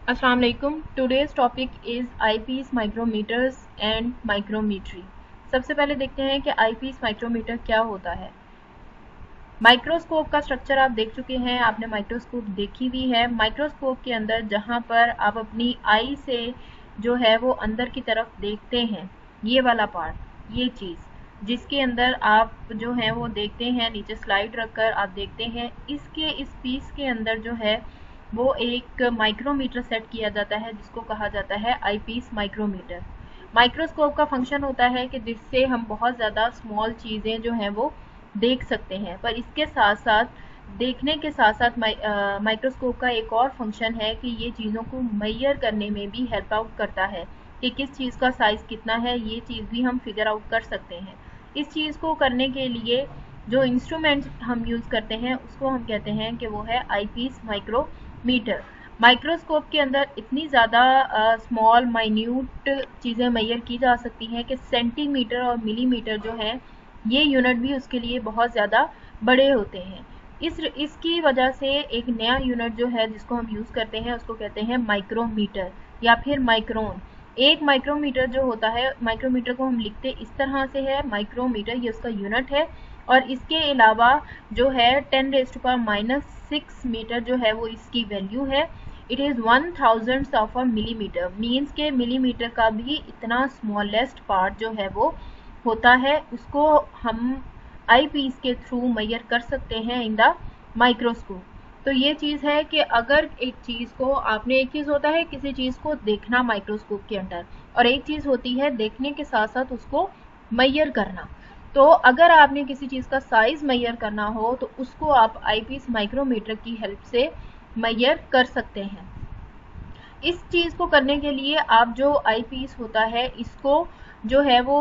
Assalamu alaikum. Today's topic is eyepiece micrometers and micrometry. सबसे पहले देखते हैं कि eyepiece micrometer क्या होता है। माइक्रोस्कोप का स्ट्रक्चर आप देख चुके हैं, आपने माइक्रोस्कोप देखी भी है। माइक्रोस्कोप के अंदर जहां पर आप अपनी आई से जो है वो अंदर की तरफ देखते हैं, ये वाला पार्ट, ये चीज़ जिसके अंदर आप जो है वो देखते हैं, नीचे स्लाइड रखकर आप देखते हैं, इसके इस पीस के अंदर जो है वो एक माइक्रोमीटर सेट किया जाता है जिसको कहा जाता है आई पीस माइक्रोमीटर। माइक्रोस्कोप का फंक्शन होता है कि जिससे हम बहुत ज़्यादा स्मॉल चीज़ें जो हैं वो देख सकते हैं, पर इसके साथ साथ देखने के साथ साथ माइक्रोस्कोप का एक और फंक्शन है कि ये चीज़ों को मेजर करने में भी हेल्प आउट करता है कि किस चीज़ का साइज़ कितना है, ये चीज़ भी हम फिगर आउट कर सकते हैं। इस चीज़ को करने के लिए जो इंस्ट्रूमेंट हम यूज़ करते हैं उसको हम कहते हैं कि वो है आईपीस माइक्रोमीटर। माइक्रोस्कोप के अंदर इतनी ज़्यादा स्मॉल माइन्यूट चीज़ें मेजर की जा सकती हैं कि सेंटीमीटर और मिलीमीटर जो है ये यूनिट भी उसके लिए बहुत ज़्यादा बड़े होते हैं। इसकी वजह से एक नया यूनिट जो है जिसको हम यूज़ करते हैं उसको कहते हैं माइक्रोमीटर या फिर माइक्रोन। एक माइक्रोमीटर जो होता है, माइक्रोमीटर को हम लिखते इस तरह से है, माइक्रोमीटर ये उसका यूनिट है, और इसके अलावा जो है 10⁻⁻6 मीटर जो है वो इसकी वैल्यू है। It is 1/1000 of a millimetre, means के मिलीमीटर का भी इतना स्मॉलेस्ट पार्ट जो है वो होता है, उसको हम आई पीस के थ्रू मेजर कर सकते हैं इन द माइक्रोस्कोप। तो ये चीज़ है कि अगर एक चीज़ को आपने, एक चीज़ होता है किसी चीज़ को देखना माइक्रोस्कोप के अंदर, और एक चीज़ होती है देखने के साथ साथ उसको मेजर करना। तो अगर आपने किसी चीज़ का साइज़ मेजर करना हो तो उसको आप आई पीस माइक्रोमीटर की हेल्प से मेजर कर सकते हैं। इस चीज़ को करने के लिए आप जो आई पीस होता है इसको जो है वो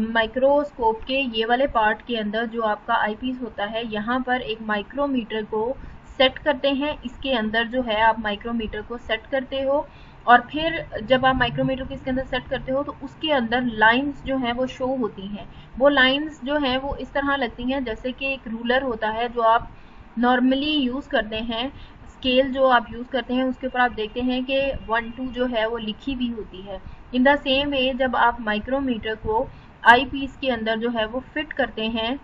माइक्रोस्कोप के ये वाले पार्ट के अंदर जो आपका आई पीस होता है यहाँ पर एक माइक्रोमीटर को सेट करते हैं। इसके अंदर जो है आप माइक्रोमीटर को सेट करते हो, और फिर जब आप माइक्रोमीटर को इसके अंदर सेट करते हो तो उसके अंदर लाइंस जो हैं वो शो होती हैं। वो लाइंस जो हैं वो इस तरह लगती हैं जैसे कि एक रूलर होता है जो आप नॉर्मली यूज़ करते हैं, स्केल जो आप यूज़ करते हैं उसके ऊपर आप देखते हैं कि 1 2 जो है वो लिखी भी होती है। इन द सेम वे जब आप माइक्रोमीटर को आई पीस के अंदर जो है वो फिट करते हैं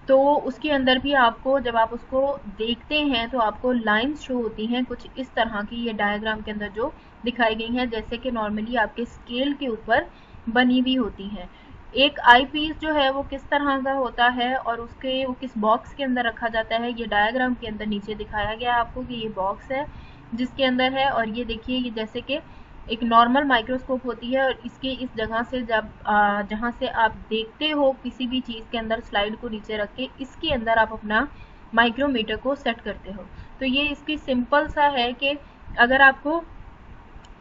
तो उसके अंदर भी आपको, जब आप उसको देखते हैं तो आपको लाइंस शो होती हैं कुछ इस तरह की, ये डायग्राम के अंदर जो दिखाई गई हैं जैसे कि नॉर्मली आपके स्केल के ऊपर बनी हुई होती हैं। एक आई पीस जो है वो किस तरह का होता है और उसके वो किस बॉक्स के अंदर रखा जाता है, ये डायग्राम के अंदर नीचे दिखाया गया है आपको कि ये बॉक्स है जिसके अंदर है। और ये देखिए, ये जैसे कि एक नॉर्मल माइक्रोस्कोप होती है, और इसके इस जगह से जब जहाँ से आप देखते हो किसी भी चीज़ के अंदर स्लाइड को नीचे रख के, इसके अंदर आप अपना माइक्रोमीटर को सेट करते हो। तो ये इसकी सिंपल सा है कि अगर आपको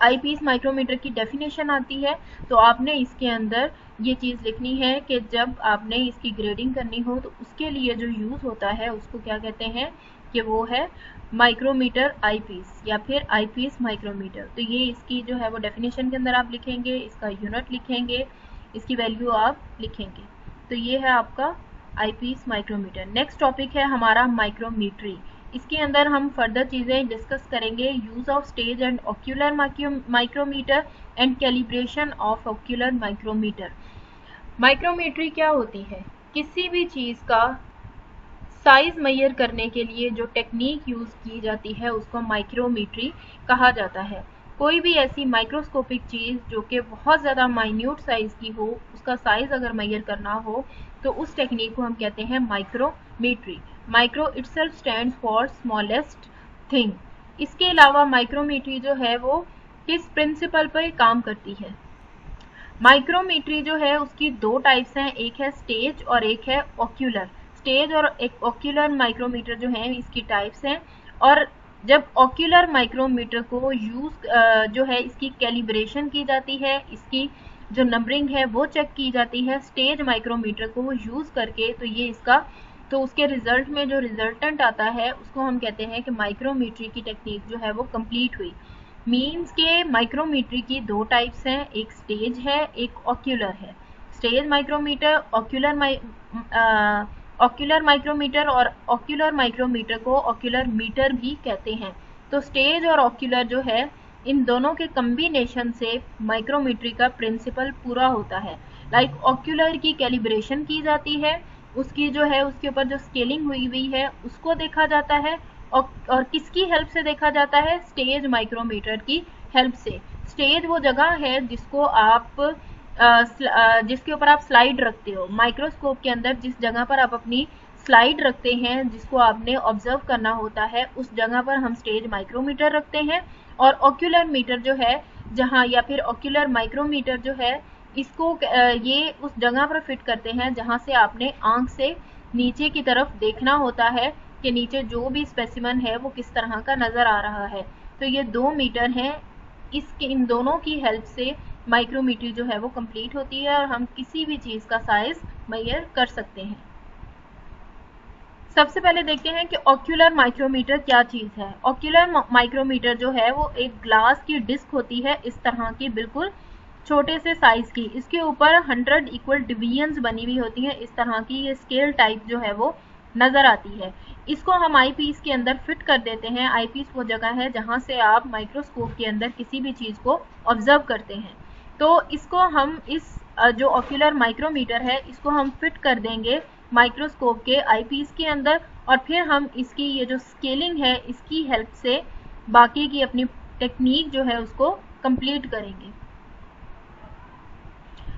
आई पीस माइक्रोमीटर की डेफिनेशन आती है तो आपने इसके अंदर ये चीज़ लिखनी है कि जब आपने इसकी ग्रेडिंग करनी हो तो उसके लिए जो यूज़ होता है उसको क्या कहते हैं कि वो है माइक्रोमीटर आई पीस या फिर आई पीस माइक्रोमीटर। तो ये इसकी जो है वो डेफिनेशन के अंदर आप लिखेंगे, इसका यूनिट लिखेंगे, इसकी वैल्यू आप लिखेंगे। तो ये है आपका आई पीस माइक्रोमीटर। नेक्स्ट टॉपिक है हमारा माइक्रोमीट्री। इसके अंदर हम फर्दर चीज़ें डिस्कस करेंगे, use of stage and ocular micrometer and calibration of ocular micrometer. Micrometry क्या होती है? किसी भी चीज़ का साइज मेजर करने के लिए जो टेक्निक यूज़ की जाती है उसको माइक्रोमीट्री कहा जाता है। कोई भी ऐसी माइक्रोस्कोपिक चीज़ जो कि बहुत ज़्यादा माइन्यूट साइज़ की हो, उसका साइज़ अगर मेजर करना हो तो उस टेक्निक को हम कहते हैं micrometry. Micro itself stands for smallest thing. इसके अलावा माइक्रोमीट्री जो है वो किस प्रिंसिपल पर काम करती है? माइक्रोमीट्री जो है उसकी दो टाइप्स हैं, एक है स्टेज और एक है ऑक्यूलर। स्टेज और एक ऑक्यूलर माइक्रोमीटर जो है इसकी टाइप्स हैं। और जब ऑक्यूलर माइक्रोमीटर को यूज़ जो है इसकी कैलिब्रेशन की जाती है, इसकी जो नंबरिंग है वो चेक की जाती है स्टेज माइक्रोमीटर को यूज़ करके, तो ये इसका, तो उसके रिजल्ट में जो रिजल्टेंट आता है उसको हम कहते हैं कि माइक्रोमीट्री की टेक्निक जो है वो कंप्लीट हुई। मीन्स के माइक्रोमीट्री की दो टाइप्स हैं, एक स्टेज है एक ऑक्यूलर है। स्टेज माइक्रोमीटर, ऑक्यूलर माइक्रोमीटर, और ऑक्यूलर माइक्रोमीटर को ऑक्यूलर मीटर भी कहते हैं। तो स्टेज और ऑक्यूलर जो है इन दोनों के कम्बिनेशन से माइक्रोमीट्री का प्रिंसिपल पूरा होता है। लाइक ऑक्यूलर की कैलिब्रेशन की जाती है, उसकी जो है उसके ऊपर जो स्केलिंग हुई है उसको देखा जाता है, और किसकी हेल्प से देखा जाता है? स्टेज माइक्रोमीटर की हेल्प से। स्टेज वो जगह है जिसको आप जिसके ऊपर आप स्लाइड रखते हो। माइक्रोस्कोप के अंदर जिस जगह पर आप अपनी स्लाइड रखते हैं, जिसको आपने ऑब्जर्व करना होता है, उस जगह पर हम स्टेज माइक्रोमीटर रखते हैं। और ऑक्यूलर मीटर जो है जहां, या फिर ऑक्यूलर माइक्रोमीटर जो है, इसको ये उस जगह पर फिट करते हैं जहां से आपने आंख से नीचे की तरफ देखना होता है कि नीचे जो भी स्पेसिमन है वो किस तरह का नजर आ रहा है। तो ये 2 मीटर हैं, इन दोनों की हेल्प से माइक्रोमीट्री जो है वो कंप्लीट होती है और हम किसी भी चीज का साइज मेजर कर सकते हैं। सबसे पहले देखते हैं कि ऑक्यूलर माइक्रोमीटर क्या चीज है। ऑक्यूलर माइक्रोमीटर जो है वो एक ग्लास की डिस्क होती है, इस तरह की, बिल्कुल छोटे से साइज की। इसके ऊपर 100 इक्वल डिवीजन्स बनी हुई होती हैं, इस तरह की ये स्केल टाइप जो है वो नजर आती है। इसको हम आईपीस के अंदर फिट कर देते हैं। आईपीस वो जगह है जहां से आप माइक्रोस्कोप के अंदर किसी भी चीज को ऑब्जर्व करते हैं। तो इसको हम जो ऑक्यूलर माइक्रोमीटर है इसको हम फिट कर देंगे माइक्रोस्कोप के आईपीस के अंदर, और फिर हम इसकी ये जो स्केलिंग है इसकी हेल्प से बाकी की अपनी टेक्निक जो है उसको कंप्लीट करेंगे।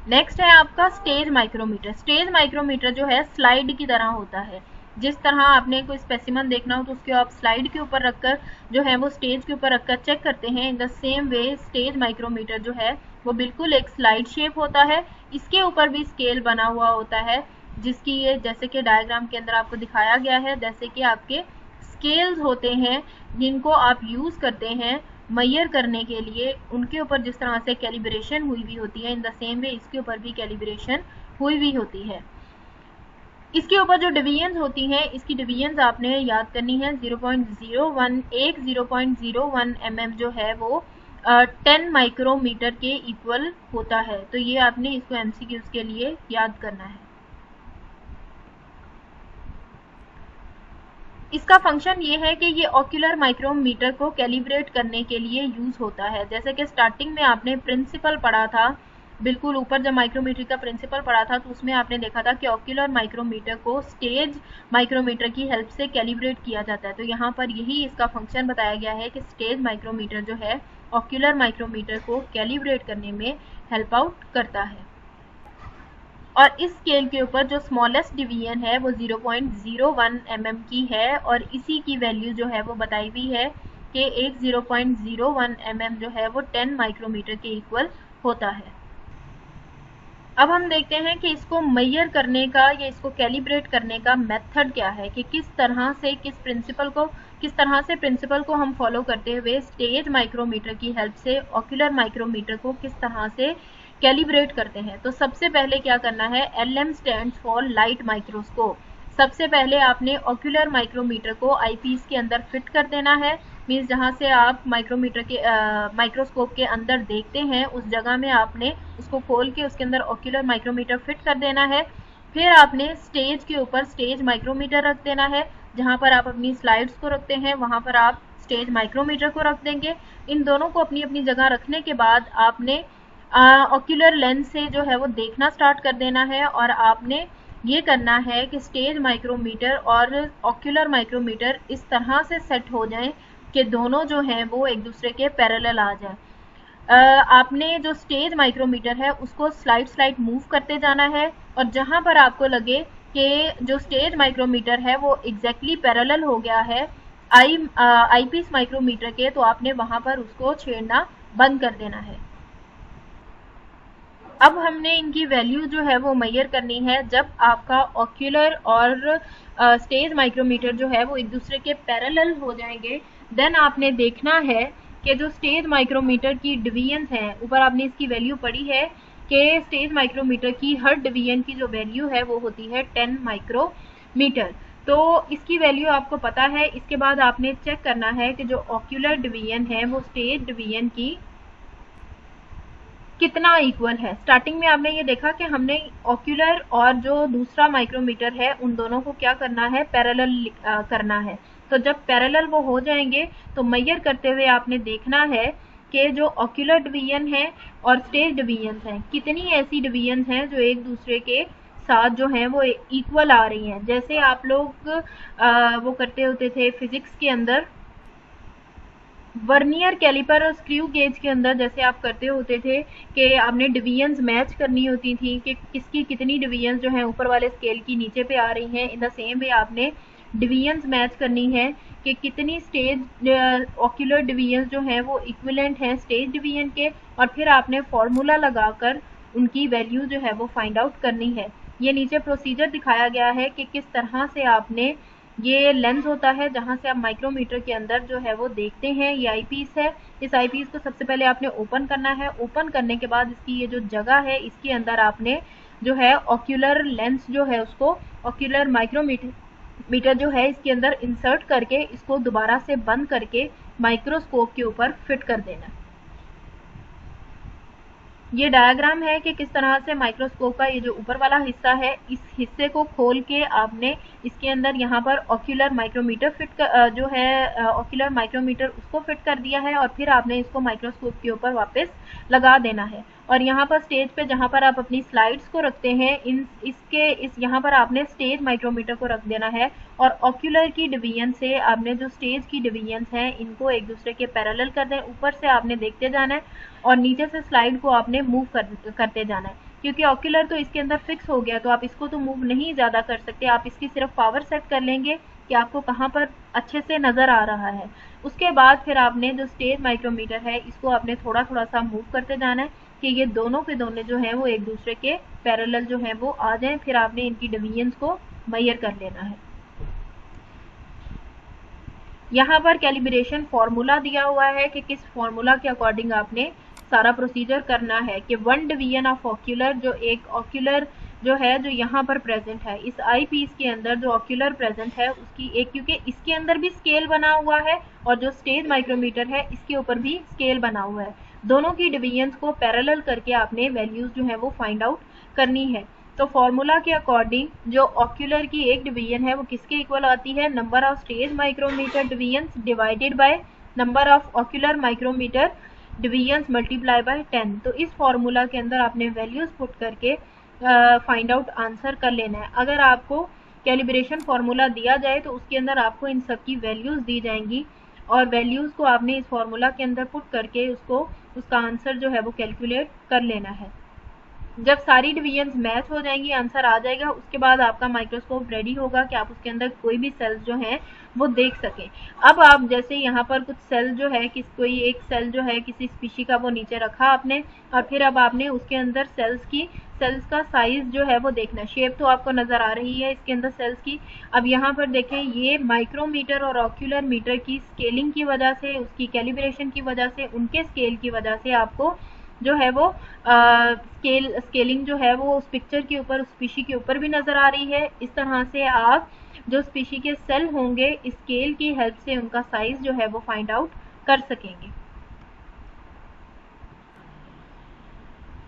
नेक्स्ट है आपका स्टेज माइक्रोमीटर। स्टेज माइक्रोमीटर जो है स्लाइड की तरह होता है। जिस तरह आपने कोई स्पेसिमन देखना हो तो उसको आप स्लाइड के ऊपर रखकर जो है वो स्टेज के ऊपर रखकर चेक करते हैं। In the same way stage micrometer जो है वो बिल्कुल एक स्लाइड शेप होता है। इसके ऊपर भी स्केल बना हुआ होता है, जिसकी ये जैसे कि डायग्राम के अंदर आपको दिखाया गया है, जैसे कि आपके स्केल्स होते हैं जिनको आप यूज करते हैं मेजर करने के लिए। उनके ऊपर जिस तरह से कैलिब्रेशन हुई होती है, इन द सेम वे इसके ऊपर भी कैलिब्रेशन हुई होती है। इसके ऊपर जो डिवीजन्स होती हैं, इसकी डिवीजन्स आपने याद करनी है। 0.01 0.01 mm जो है वो 10 माइक्रोमीटर के इक्वल होता है। तो ये आपने इसको एमसीक्यूज के लिए याद करना है। इसका फंक्शन ये है कि ये ऑक्यूलर माइक्रोमीटर को कैलिब्रेट करने के लिए यूज होता है। जैसे कि स्टार्टिंग में आपने प्रिंसिपल पढ़ा था, बिल्कुल ऊपर जब माइक्रोमीटर का प्रिंसिपल पढ़ा था तो उसमें आपने देखा था कि ऑक्यूलर माइक्रोमीटर को स्टेज माइक्रोमीटर की हेल्प से कैलिब्रेट किया जाता है। तो यहाँ पर यही इसका फंक्शन बताया गया है कि स्टेज माइक्रोमीटर जो है ऑक्यूलर माइक्रोमीटर को कैलिब्रेट करने में हेल्प आउट करता है। और इस स्केल के ऊपर जो स्मॉलेस्ट डिवीजन है वो 0.01 mm की है, और इसी की वैल्यू जो है वो बताई हुई है कि एक 0.01 mm जो है वो 10 माइक्रोमीटर के इक्वल होता है। अब हम देखते हैं कि इसको मेजर करने का या इसको कैलिब्रेट करने का मेथड क्या है, कि किस तरह से प्रिंसिपल को हम फॉलो करते हुए स्टेज माइक्रोमीटर की हेल्प से ऑक्यूलर माइक्रोमीटर को किस तरह से कैलिब्रेट करते हैं। तो सबसे पहले क्या करना है, LM stands for light microscope. सबसे पहले आपने ऑक्यूलर माइक्रोमीटर को आईपीस के अंदर फिट कर देना है। मीन्स जहां से आप माइक्रोस्कोप के अंदर देखते हैं उस जगह में आपने उसको खोल के उसके अंदर ऑक्यूलर माइक्रोमीटर फिट कर देना है। फिर आपने स्टेज के ऊपर स्टेज माइक्रोमीटर रख देना है। जहां पर आप अपनी स्लाइड्स को रखते हैं वहां पर आप स्टेज माइक्रोमीटर को रख देंगे। इन दोनों को अपनी अपनी जगह रखने के बाद आपने ऑक्यूलर लेंस से जो है वो देखना स्टार्ट कर देना है, और आपने ये करना है कि स्टेज माइक्रोमीटर और ऑक्यूलर माइक्रोमीटर इस तरह से सेट हो जाएं कि दोनों जो हैं वो एक दूसरे के पैरेलल आ जाएं। आपने जो स्टेज माइक्रोमीटर है उसको स्लाइड मूव करते जाना है, और जहां पर आपको लगे कि जो स्टेज माइक्रोमीटर है वो एग्जैक्टली पैरेलल हो गया है आईपीस माइक्रोमीटर के, तो आपने वहां पर उसको छेड़ना बंद कर देना है। अब हमने इनकी वैल्यू जो है वो मेजर करनी है। जब आपका ऑक्यूलर और स्टेज माइक्रोमीटर जो है वो एक दूसरे के पैरेलल हो जाएंगे, देन आपने देखना है कि जो स्टेज माइक्रोमीटर की डिवीजन्स हैं, ऊपर आपने इसकी वैल्यू पढ़ी है कि स्टेज माइक्रोमीटर की हर डिवीजन की जो वैल्यू है वो होती है 10 माइक्रोमीटर। तो इसकी वैल्यू आपको पता है। इसके बाद आपने चेक करना है कि जो ऑक्यूलर डिवीजन है वो स्टेज डिवीजन की कितना इक्वल है। स्टार्टिंग में आपने ये देखा कि हमने ऑक्यूलर और जो दूसरा माइक्रोमीटर है उन दोनों को क्या करना है, पैरेलल करना है। तो जब पैरेलल वो हो जाएंगे तो मेजर करते हुए आपने देखना है के जो ऑक्यूलर डिवीजन है और स्टेज डिवीजन हैं, कितनी ऐसी डिवीजन हैं जो एक दूसरे के साथ जो हैं वो इक्वल आ रही हैं। जैसे आप लोग वो करते होते थे फिजिक्स के अंदर, वर्नियर कैलिपर और स्क्रू गेज के अंदर जैसे आप करते होते थे कि आपने डिवीजन्स मैच करनी होती थी कि किसकी कितनी डिवीजन्स जो है ऊपर वाले स्केल की नीचे पे आ रही हैं। इन द सेम वे आपने डिवीजन्स मैच करनी है कि कितनी स्टेज ऑक्यूलर डिवीजन्स जो हैं वो इक्विवेलेंट हैं स्टेज डिवीजन के, और फिर आपने फॉर्मूला लगाकर उनकी वैल्यू जो है वो फाइंड आउट करनी है। ये नीचे प्रोसीजर दिखाया गया है कि किस तरह से आपने, ये लेंस होता है जहां से आप माइक्रोमीटर के अंदर जो है वो देखते हैं। ये आईपीस है, इस आईपीस को सबसे पहले आपने ओपन करना है। ओपन करने के बाद इसकी ये जो जगह है इसके अंदर आपने जो है ऑक्यूलर लेंस जो है उसको, ऑक्यूलर माइक्रोमीटर जो है इसके अंदर इंसर्ट करके इसको दोबारा से बंद करके माइक्रोस्कोप के ऊपर फिट कर देना है। ये डायग्राम है कि किस तरह से माइक्रोस्कोप का ये जो ऊपर वाला हिस्सा है, इस हिस्से को खोल के आपने इसके अंदर यहाँ पर ऑक्यूलर माइक्रोमीटर फिट कर, जो है ऑक्यूलर माइक्रोमीटर उसको फिट कर दिया है, और फिर आपने इसको माइक्रोस्कोप के ऊपर वापस लगा देना है। और यहाँ पर स्टेज पे जहाँ पर आप अपनी स्लाइड्स को रखते हैं, इस यहाँ पर आपने स्टेज माइक्रोमीटर को रख देना है, और ऑक्यूलर की डिवीजन से आपने जो स्टेज की डिवीजन हैं इनको एक दूसरे के पैरेलल कर दें। ऊपर से आपने देखते जाना है और नीचे से स्लाइड को आपने मूव करते जाना है, क्योंकि ऑक्यूलर तो इसके अंदर फिक्स हो गया तो आप इसको तो मूव नहीं ज़्यादा कर सकते। आप इसकी सिर्फ पावर सेट कर लेंगे कि आपको कहाँ पर अच्छे से नज़र आ रहा है। उसके बाद फिर आपने जो स्टेज माइक्रोमीटर है इसको आपने थोड़ा थोड़ा सा मूव करते जाना है कि ये दोनों के दोनों जो हैं वो एक दूसरे के पैरेलल जो हैं वो आ जाएं। फिर आपने इनकी डिवीजन्स को मेजर कर लेना है। यहाँ पर कैलिब्रेशन फॉर्मूला दिया हुआ है कि किस फॉर्मूला के अकॉर्डिंग आपने सारा प्रोसीजर करना है कि 1 डिवीजन ऑफ ऑक्यूलर, जो एक ऑक्यूलर जो है जो यहाँ पर प्रेजेंट है इस आई पीस के अंदर जो ऑक्यूलर प्रेजेंट है उसकी एक, क्योंकि इसके अंदर भी स्केल बना हुआ है और जो स्टेज माइक्रोमीटर है इसके ऊपर भी स्केल बना हुआ है, दोनों की डिवीजन्स को पैरेलल करके आपने वैल्यूज जो है वो फाइंड आउट करनी है। तो फॉर्मूला के अकॉर्डिंग जो ऑक्यूलर की एक डिवीजन है वो किसके इक्वल आती है, number of stage micrometer divisions divided by number of ocular micrometer divisions multiply by 10। तो इस फॉर्मूला के अंदर आपने वैल्यूज पुट करके फाइंड आउट आंसर कर लेना है। अगर आपको कैलिब्रेशन फॉर्मूला दिया जाए तो उसके अंदर आपको इन सब की वैल्यूज दी जाएंगी और वैल्यूज को आपने इस फॉर्मूला के अंदर पुट करके उसका आंसर जो है वो कैलकुलेट कर लेना है। जब सारी डिवीजन्स मैच हो जाएंगी, आंसर आ जाएगा, उसके बाद आपका माइक्रोस्कोप रेडी होगा कि आप उसके अंदर कोई भी सेल्स जो हैं वो देख सकें। अब आप जैसे यहाँ पर कुछ सेल जो है कोई एक सेल जो है किसी स्पीशी का वो नीचे रखा आपने, और फिर अब आपने उसके अंदर सेल्स का साइज जो है वो देखना है। शेप तो आपको नजर आ रही है इसके अंदर सेल्स की। अब यहाँ पर देखें, ये माइक्रोमीटर और ऑक्यूलर मीटर की स्केलिंग की वजह से, उसकी कैलिब्रेशन की वजह से, उनके स्केल की वजह से आपको जो है वो स्केलिंग जो है वो उस पिक्चर के ऊपर, उस स्पीशी के ऊपर भी नजर आ रही है। इस तरह से आप जो स्पीशी के सेल होंगे स्केल की हेल्प से उनका साइज जो है वो फाइंड आउट कर सकेंगे।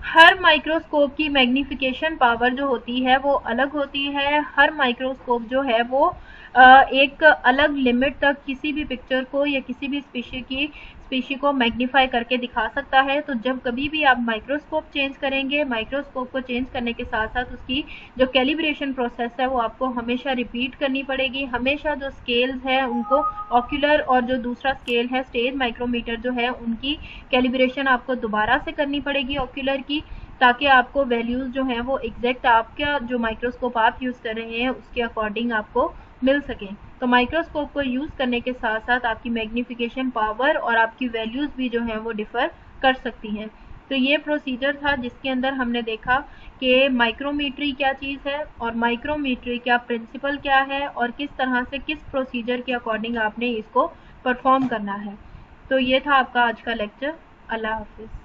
हर माइक्रोस्कोप की मैग्नीफिकेशन पावर जो होती है वो अलग होती है। हर माइक्रोस्कोप जो है वो एक अलग लिमिट तक किसी भी पिक्चर को या किसी भी स्पीशी को मैग्नीफाई करके दिखा सकता है। तो जब कभी भी आप माइक्रोस्कोप चेंज करेंगे, माइक्रोस्कोप को चेंज करने के साथ साथ उसकी जो कैलिब्रेशन प्रोसेस है वो आपको हमेशा रिपीट करनी पड़ेगी। हमेशा जो स्केल्स है उनको, ऑक्यूलर और जो दूसरा स्केल है स्टेज माइक्रोमीटर जो है, उनकी कैलिब्रेशन आपको दोबारा से करनी पड़ेगी ऑक्यूलर की, ताकि आपको वैल्यूज जो हैं वो एग्जैक्ट आपका जो माइक्रोस्कोप आप यूज कर रहे हैं उसके अकॉर्डिंग आपको मिल सकें। तो माइक्रोस्कोप को यूज करने के साथ साथ आपकी मैग्नीफिकेशन पावर और आपकी वैल्यूज भी जो हैं वो डिफर कर सकती हैं। तो ये प्रोसीजर था जिसके अंदर हमने देखा कि माइक्रोमीट्री क्या चीज़ है और माइक्रोमीट्री का प्रिंसिपल क्या है और किस तरह से किस प्रोसीजर के अकॉर्डिंग आपने इसको परफॉर्म करना है। तो ये था आपका आज का लेक्चर। अल्लाह हाफिज़।